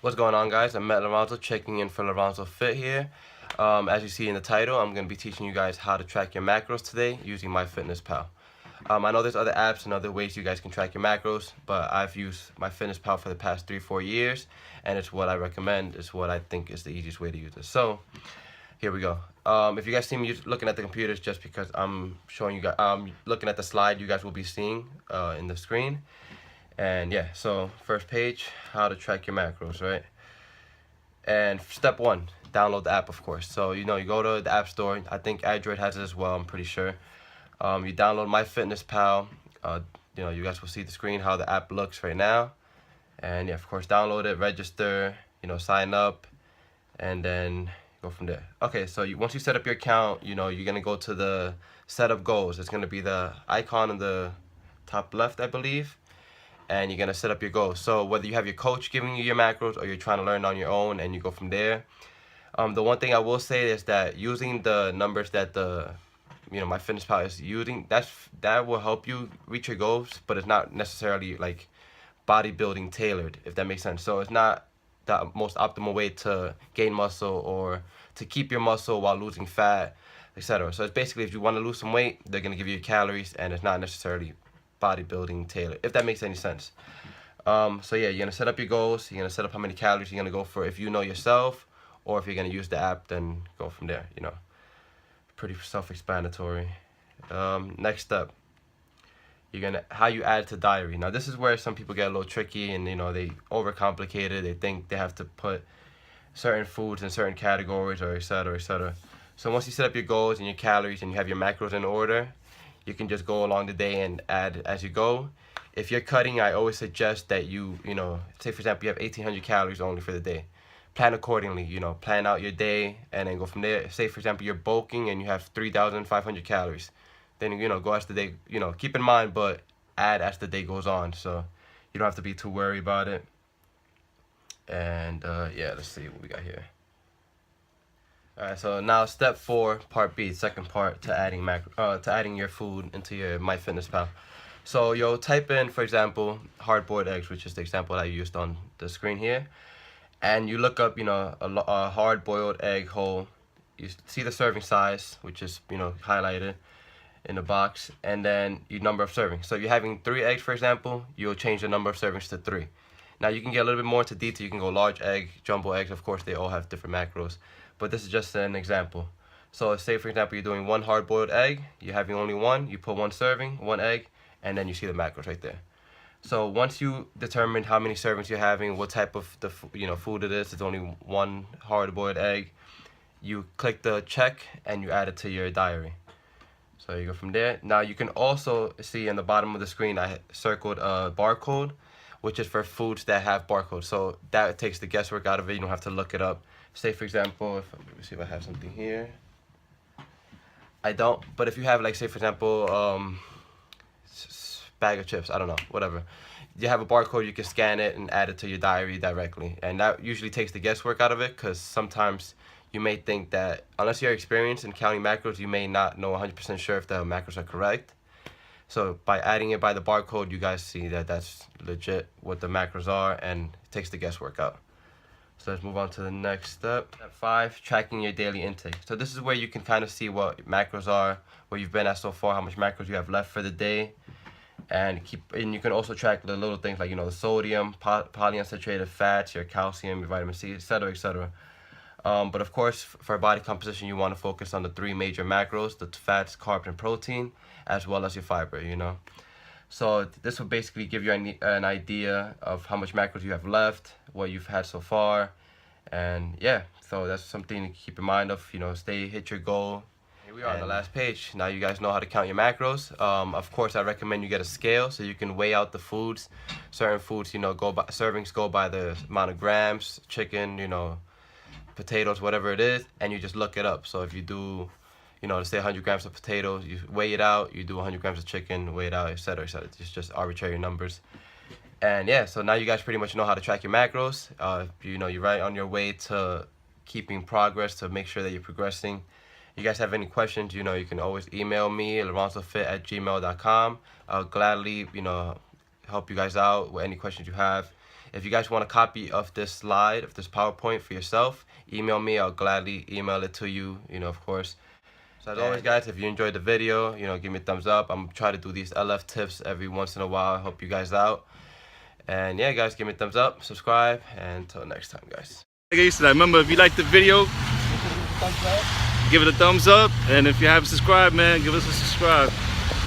What's going on, guys? I'm Matt Liranzo, checking in for LiranzoFit here. As you see in the title, I'm going to be teaching you guys how to track your macros today using MyFitnessPal. I know there's other apps and other ways you guys can track your macros, but I've used MyFitnessPal for the past 3-4 years, and it's what I recommend. It's what I think is the easiest way to use it. So, here we go. If you guys see me looking at the computer, it's just because I'm showing you guys, looking at the slide you guys will be seeing in the screen. And yeah, so first page, how to track your macros, right? And step one, download the app, of course. So you go to the app store. I think Android has it as well, I'm pretty sure. You download MyFitnessPal. You guys will see the screen how the app looks right now. And yeah, of course, download it, register, sign up, and then go from there. Okay, so once you set up your account, you're gonna go to the setup goals. It's gonna be the icon in the top left, I believe. And you're gonna set up your goals. So whether you have your coach giving you your macros or you're trying to learn on your own, and you go from there. The one thing I will say is that using the numbers that the MyFitnessPal is using, that will help you reach your goals, but it's not necessarily like bodybuilding tailored, if that makes sense. So it's not the most optimal way to gain muscle or to keep your muscle while losing fat, etc. So it's basically, if you want to lose some weight, they're gonna give you calories, and it's not necessarily bodybuilding tailored, if that makes any sense. So yeah, you're gonna set up your goals. You're gonna set up how many calories you're gonna go for if you know yourself, or if you're gonna use the app, then go from there. Pretty self-explanatory. Next up, how you add to diary. Now this is where some people get a little tricky, and they overcomplicate it. They think they have to put certain foods in certain categories, or etc., etc. So once you set up your goals and your calories and you have your macros in order, you can just go along the day and add as you go. If you're cutting, I always suggest that you say for example you have 1,800 calories only for the day. Plan accordingly, plan out your day and then go from there. Say for example you're bulking and you have 3,500 calories. Then go as the day, keep in mind, but add as the day goes on, so you don't have to be too worried about it. And yeah, let's see what we got here. Alright, so now step 4, part B, second part, to adding your food into your MyFitnessPal. So you'll type in, for example, hard-boiled eggs, which is the example I used on the screen here, and you look up, a hard-boiled egg whole. You see the serving size, which is highlighted in the box, and then your number of servings. So if you're having 3 eggs, for example, you'll change the number of servings to 3. Now you can get a little bit more into detail. You can go large egg, jumbo eggs. Of course, they all have different macros, but this is just an example. So say for example you're doing 1 hard-boiled egg, you're having only 1, you put 1 serving, 1 egg, and then you see the macros right there. So once you determine how many servings you're having, what type of food it is, it's only 1 hard-boiled egg, you click the check and you add it to your diary. So you go from there. Now you can also see in the bottom of the screen I circled a barcode, which is for foods that have barcodes. So that takes the guesswork out of it. You don't have to look it up. Say for example, let me see if I have something here. I don't, but if you have, like, say for example, bag of chips, I don't know, whatever. You have a barcode, you can scan it and add it to your diary directly. And that usually takes the guesswork out of it, because sometimes you may think that, unless you're experienced in counting macros, you may not know 100% sure if the macros are correct. So by adding it by the barcode, you guys see that that's legit what the macros are, and it takes the guesswork out. So let's move on to the next step. Step 5, tracking your daily intake. So this is where you can kind of see what macros are, where you've been at so far, how much macros you have left for the day, and you can also track the little things like the sodium, polyunsaturated fats, your calcium, your vitamin C, etc., etc. But of course, for body composition, you want to focus on the 3 major macros: the fats, carbs, and protein, as well as your fiber. So this will basically give you an idea of how much macros you have left, what you've had so far, and yeah, so that's something to keep in mind of, hit your goal. Here we are on the last page. Now you guys know how to count your macros. Of course, I recommend you get a scale so you can weigh out the foods. Certain foods, servings go by the amount of grams, chicken, potatoes, whatever it is, and you just look it up. So if you do, let's say 100 grams of potatoes, you weigh it out, you do 100 grams of chicken, weigh it out, etc., etc. It's just arbitrary numbers. And yeah, so now you guys pretty much know how to track your macros. You're right on your way to keeping progress, to make sure that you're progressing. You guys have any questions, you can always email me, LiranzoFit@gmail.com. I'll gladly, help you guys out with any questions you have. If you guys want a copy of this slide, of this PowerPoint for yourself, email me. I'll gladly email it to you, of course. So as always, guys, if you enjoyed the video, give me a thumbs up. I'm trying to do these LF tips every once in a while. I help you guys out. And yeah, guys, give me a thumbs up, subscribe, and until next time, guys. Guys, remember, if you liked the video, give it a thumbs up. And if you haven't subscribed, man, give us a subscribe.